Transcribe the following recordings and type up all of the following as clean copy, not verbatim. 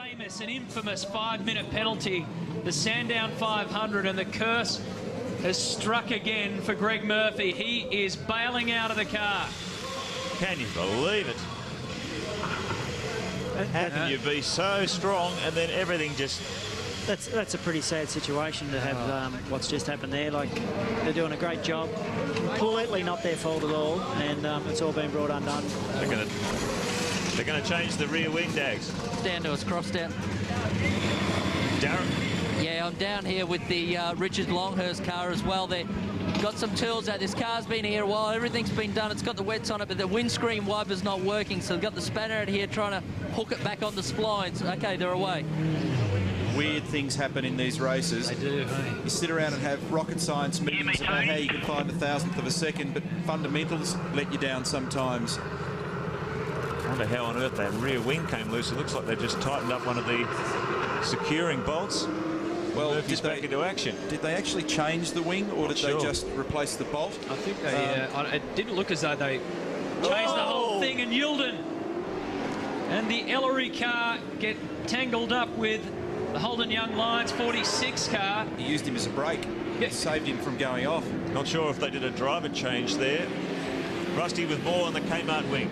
famous and infamous 5-minute penalty, the Sandown 500, and the curse has struck again for Greg Murphy. He is bailing out of the car. Can you believe it? How can you be so strong and then everything just... That's a pretty sad situation to have what's just happened there. Like, they're doing a great job. Completely not their fault at all, and it's all been brought undone. They're going to change the rear wing, Dags. Down to us, cross down. Darren? Yeah, I'm down here with the Richard Longhurst car as well. They've got some tools out. This car's been here a while. Everything's been done. It's got the wets on it, but the windscreen wiper's not working. So they've got the spanner out here trying to hook it back on the splines. Okay, they're away. Weird things happen in these races. They do, hey? You sit around and have rocket science meetings about how you can find a thousandth of a second, but fundamentals let you down sometimes. I wonder how on earth that rear wing came loose. It looks like they've just tightened up one of the securing bolts. Well, Murphy's back into action. Did they actually change the wing, or did they just replace the bolt? I think they... it didn't look as though they changed the whole thing, and Yilden and the Ellery car get tangled up with the Holden Young Lions 46 car. He used him as a brake. Yes. Saved him from going off. Not sure if they did a driver change there. Rusty with more on the Kmart wing.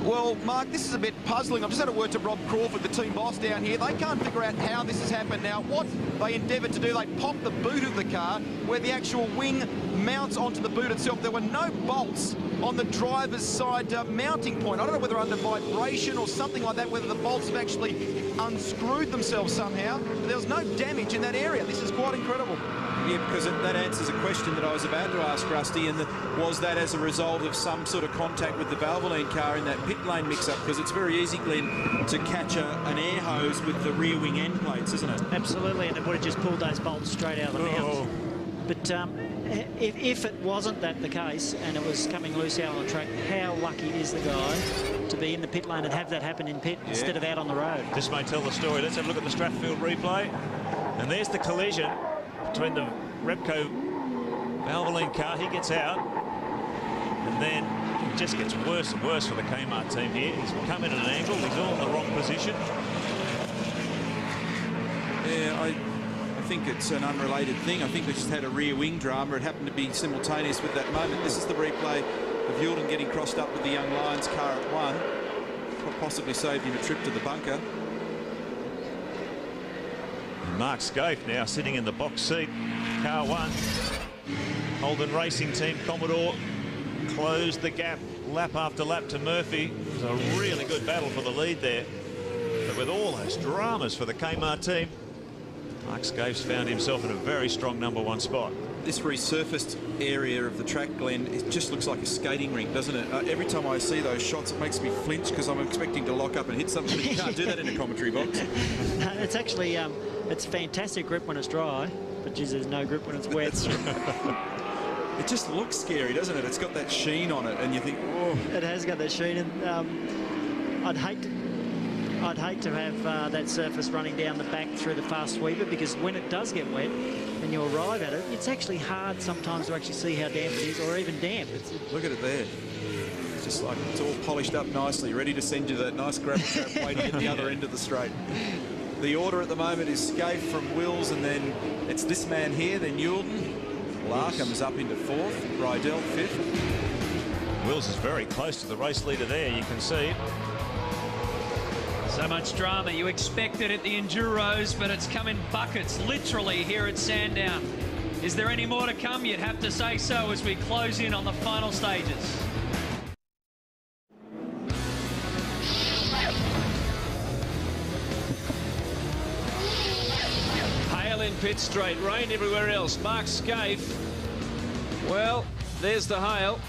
Well, Mark, this is a bit puzzling. I've just had a word to Rob Crawford, the team boss down here. They can't figure out how this has happened. Now, what they endeavoured to do, they popped the boot of the car where the actual wing mounts onto the boot itself. There were no bolts on the driver's side mounting point. I don't know whether under vibration or something like that, whether the bolts have actually unscrewed themselves somehow. But there was no damage in that area. This is quite incredible. Yeah, because that answers a question that I was about to ask Rusty, and was that as a result of some sort of contact with the Valvoline car in that pit lane mix-up? Because it's very easy, Glenn, to catch an air hose with the rear wing end plates, isn't it? Absolutely, and it would have just pulled those bolts straight out of the mount. But if it wasn't that the case and it was coming loose out on the track, how lucky is the guy to be in the pit lane and have that happen in pit instead of out on the road? This may tell the story. Let's have a look at the Strathfield replay. And there's the collision between the Repco Valvoline car. He gets out, and then it just gets worse and worse for the Kmart team here. He's come in at an angle. He's all in the wrong position. Yeah, I think it's an unrelated thing. I think they just had a rear wing drama. It happened to be simultaneous with that moment. This is the replay of Yilden getting crossed up with the Young Lions car at 1. Possibly saved him a trip to the bunker. And Mark Scaife now sitting in the box seat, car 1. Holden Racing Team Commodore closed the gap lap after lap to Murphy. It was a really good battle for the lead there. But with all those dramas for the Kmart team, Mark Scaife's found himself in a very strong #1 spot. This resurfaced area of the track, Glenn, it just looks like a skating rink, doesn't it? Every time I see those shots, it makes me flinch because I'm expecting to lock up and hit something. You can't do that in a commentary box. It's actually, it's fantastic grip when it's dry, but geez, there's no grip when it's wet. It just looks scary, doesn't it? It's got that sheen on it, and you think, oh. It has got that sheen, and I'd hate to have that surface running down the back through the fast sweeper, because when it does get wet and you arrive at it, it's actually hard sometimes to actually see how damp it is, or even damp. Look at it there. It's just like it's all polished up nicely, ready to send you that nice gravel trap waiting at the other end of the straight. The order at the moment is Scaife from Wills, and then it's this man here, then Yilden. Larkham's up into 4th, Rydell 5th. Wills is very close to the race leader there, you can see. So much drama. You expect it at the Enduros, but it's come in buckets, literally, here at Sandown. Is there any more to come? You'd have to say so as we close in on the final stages. Hail in pit straight, rain everywhere else. Mark Scaife. Well, there's the hail.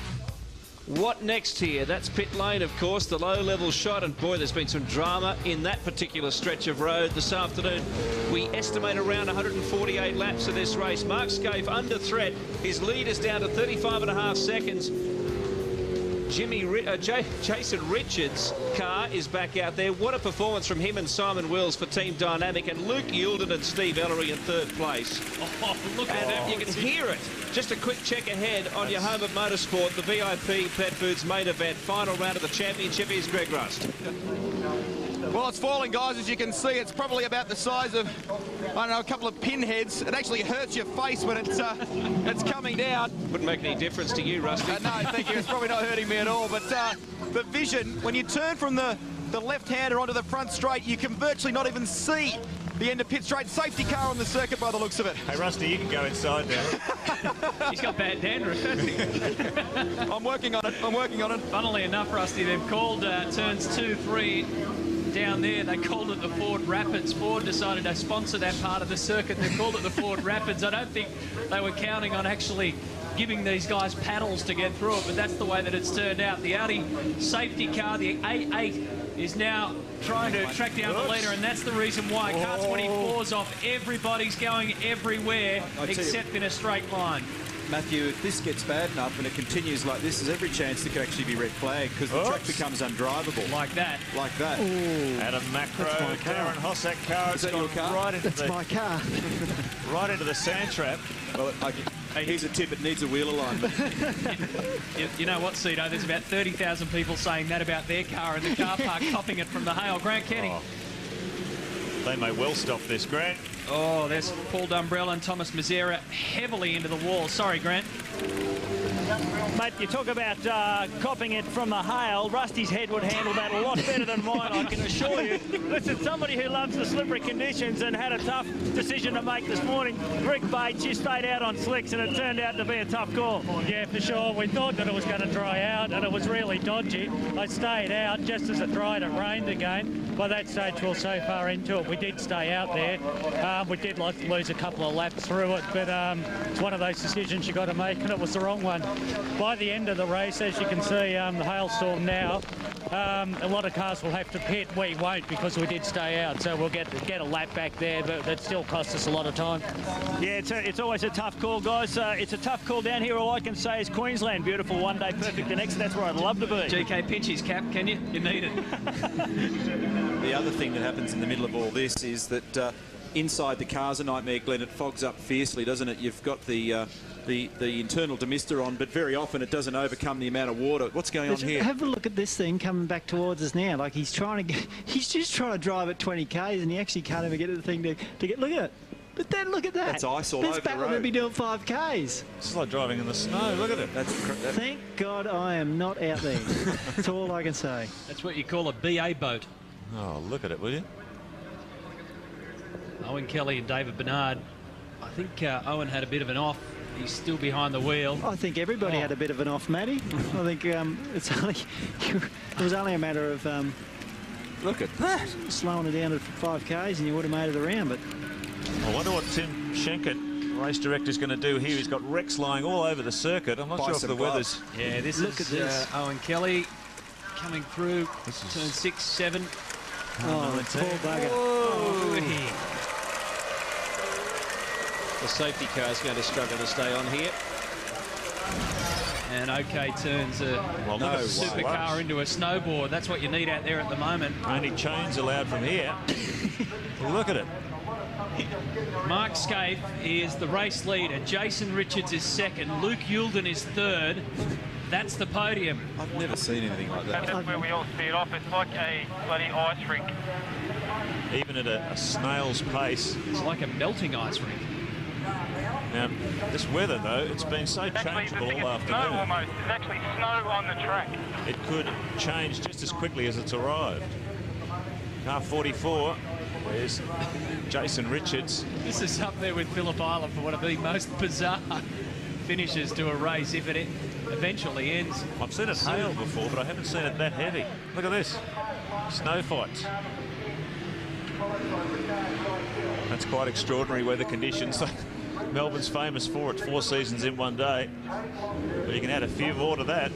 What next here? That's pit lane, of course, the low-level shot, and boy, there's been some drama in that particular stretch of road this afternoon. We estimate around 148 laps of this race. Mark Scaife under threat. His lead is down to 35.5 seconds. Jason Richards' car is back out there. What a performance from him and Simon Wills for Team Dynamic, and Luke Yilden and Steve Ellery in 3rd place. Oh, look at it. You can hear it. Just a quick check ahead on your home of motorsport, the VIP Pet Foods main event. Final round of the championship is Greg Rust. Well, it's falling, guys. As you can see, it's probably about the size of, I don't know, a couple of pinheads. It actually hurts your face when it's coming down. Wouldn't make any difference to you, Rusty. No, thank you. It's probably not hurting me at all. But the vision, when you turn from the left-hander onto the front straight, you can virtually not even see the end of pit straight. Safety car on the circuit by the looks of it. Hey, Rusty, you can go inside now. He's got bad dandruff, hasn't he? I'm working on it. I'm working on it. Funnily enough, Rusty, they've called turns 2, 3 down there. They called it the Ford Rapids. Ford decided to sponsor that part of the circuit. They called it the Ford Rapids. I don't think they were counting on actually giving these guys paddles to get through it, but that's the way that it's turned out. The Audi safety car, the A8, is now trying to track down the leader, and that's the reason why car 24's off. Everybody's going everywhere except in a straight line. Matthew, if this gets bad enough and it continues like this, there's every chance it could actually be red flag because the track becomes undrivable. Like that. Like that. Ooh. Adam Macro, Darren Hossack car. Is that your car? Right into That's my car. right into the sand trap. Well, here's a tip, it needs a wheel alignment. You know what, Cito? There's about 30,000 people saying that about their car in the car park, copping it from the hail. Grant Kenny. Oh. They may well stop this, Grant. Oh, there's Paul Dumbrell and Thomas Mazzera heavily into the wall. Sorry, Grant. Mate, you talk about copping it from the hail. Rusty's head would handle that a lot better than mine, I can assure you. Listen, somebody who loves the slippery conditions and had a tough decision to make this morning. Rick Bates, you stayed out on slicks and it turned out to be a tough call. Yeah, for sure. We thought that it was going to dry out and it was really dodgy. I stayed out just as it dried. It rained again. By that stage, we were so far into it, we did stay out there. We did lose a couple of laps through it, but it's one of those decisions you've got to make, and it was the wrong one. By the end of the race, as you can see, the hailstorm now, a lot of cars will have to pit. We won't because we did stay out, so we'll get a lap back there, but that still costs us a lot of time. Yeah, it's always a tough call, guys. It's a tough call down here. All I can say is Queensland, beautiful one day, perfect the next. That's where I'd love to be. GK pinch his cap, can you? You need it. The other thing that happens in the middle of all this is that inside the car's a nightmare, Glenn. It fogs up fiercely, doesn't it? You've got the internal demister on, but very often it doesn't overcome the amount of water. What's going on here? Have a look at this thing coming back towards us now. Like he's just trying to drive at 20 k's, and he actually can't even get the thing to get. Look at it. But then look at that. That's ice all over the road. That's to be doing 5 k's. It's like driving in the snow. Look at it. Thank God I am not out there. That's all I can say. That's what you call a BA boat. Oh, look at it, will you? Owen Kelly and David Bernard. I think Owen had a bit of an off. He's still behind the wheel. I think everybody had a bit of an off, Matty. I think it was only a matter of Look at that. slowing it down to 5 k's and you would have made it around. But I wonder what Tim Schenkert, race director, is going to do here. He's got wrecks lying all over the circuit. I'm not sure if the weather's... Yeah, this Look is at this. Owen Kelly coming through turn 6, 7. oh, poor bugger. Oh. The safety car's going to struggle to stay on here. And OK turns a supercar into a snowboard. That's what you need out there at the moment. Only chains allowed from here. Look at it. Mark Scaife is the race leader. Jason Richards is second. Luke Youlden is third. That's the podium. I've never seen anything like that. That's where we all speed off. It's like a bloody ice rink. Even at a snail's pace. It's like a melting ice rink. Now, this weather, though, it's been so changeable all afternoon. Snow almost. There's actually snow on the track. It could change just as quickly as it's arrived. Car 44, there's Jason Richards. This is up there with Phillip Island for one of the most bizarre finishes to a race if it eventually ends. I've seen it hail before, but I haven't seen it that heavy. Look at this. Snow fights. That's quite extraordinary weather conditions. Melbourne's famous for it, 4 seasons in one day. But you can add a few more to that.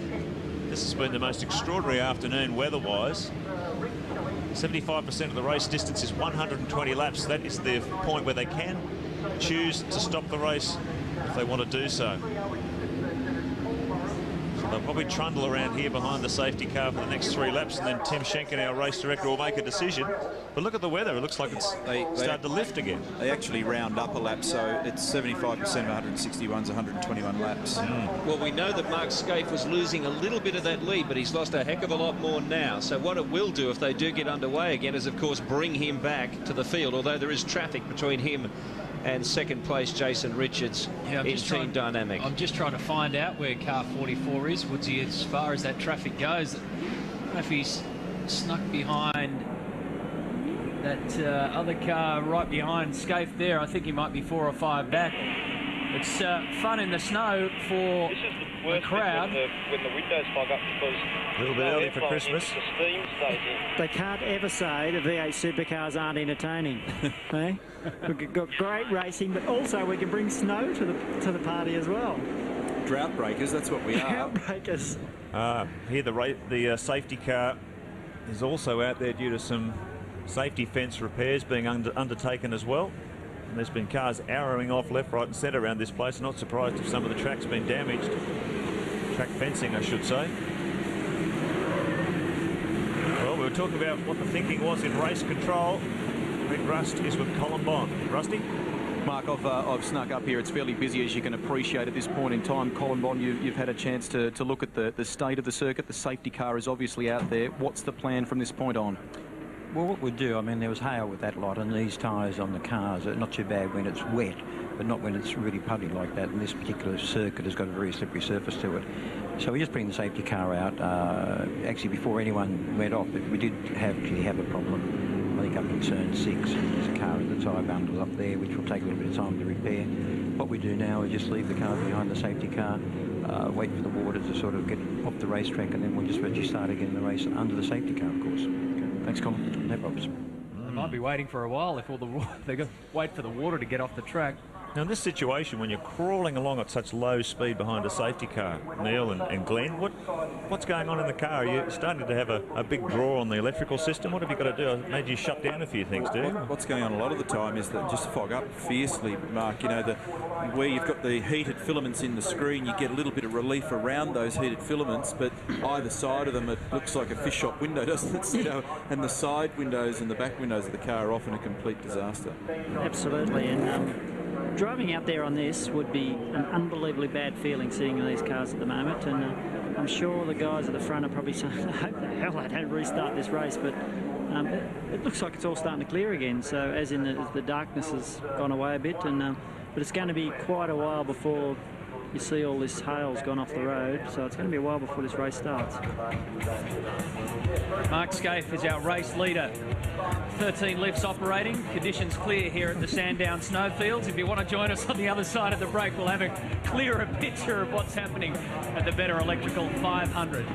This has been the most extraordinary afternoon weather-wise. 75% of the race distance is 120 laps. That is the point where they can choose to stop the race if they want to do so. They'll probably trundle around here behind the safety car for the next 3 laps, and then Tim Schenken, our race director, will make a decision. But look at the weather. It looks like it's started to lift again. They actually round up a lap, so it's 75% of 161's 121 laps. Well, we know that Mark Scaife was losing a little bit of that lead, but he's lost a heck of a lot more now. So what it will do if they do get underway again is, of course, bring him back to the field, although there is traffic between him and second place Jason Richards in Team Dynamic. I'm just trying to find out where car 44 is, Woodsy, as far as that traffic goes. I don't know if he's snuck behind that other car right behind Scaife there. I think he might be 4 or 5 back. It's fun in the snow for the crowd. When the windows fog up, because a little bit early for Christmas. The steam stays in. They can't ever say the V8 supercars aren't entertaining. Eh? We've got great racing, but also we can bring snow to the party as well. Drought breakers, that's what we are. Drought breakers. Here the safety car is also out there due to some safety fence repairs being undertaken as well. And there's been cars arrowing off left, right and centre around this place. Not surprised if some of the track's been damaged. Track fencing, I should say. Well, we were talking about what the thinking was in race control. Rick Rust is with Colin Bond. Rusty? Mark, I've snuck up here. It's fairly busy, as you can appreciate at this point in time. Colin Bond, you've had a chance to look at the state of the circuit. The safety car is obviously out there. What's the plan from this point on? Well, what we do, I mean, there was hail with that lot, and these tyres on the cars are not too bad when it's wet, but not when it's really puddly like that. And this particular circuit has got a very slippery surface to it. So we just bring the safety car out. Actually, before anyone went off, we did actually have a problem. I think up in turn 6, and there's a car in the tyre bundle up there, which will take a little bit of time to repair. What we do now is just leave the car behind the safety car, wait for the water to sort of get off the racetrack, and then we'll just virtually start again the race under the safety car, of course. Thanks, Colin. No problems. They might be waiting for a while if they're going to wait for the water to get off the track. Now, in this situation, when you're crawling along at such low speed behind a safety car, Neil and Glenn, what's going on in the car? Are you starting to have a big draw on the electrical system? What have you got to do? I made you shut down a few things, do you? What's going on a lot of the time is that just fog up fiercely, Mark. You know, where you've got the heated filaments in the screen, you get a little bit of relief around those heated filaments, but either side of them, it looks like a fish shop window, doesn't it? You know, and the side windows and the back windows of the car are often a complete disaster. Absolutely, and driving out there on this would be an unbelievably bad feeling sitting in these cars at the moment, and I'm sure the guys at the front are probably saying, I hope the hell they don't restart this race, but it looks like it's all starting to clear again, so as in the darkness has gone away a bit, and but it's going to be quite a while before you see all this hail's gone off the road, so it's going to be a while before this race starts. Mark Scaife is our race leader. 13 lifts operating. Conditions clear here at the Sandown snowfields. If you want to join us on the other side of the break, we'll have a clearer picture of what's happening at the Betta Electrical 500.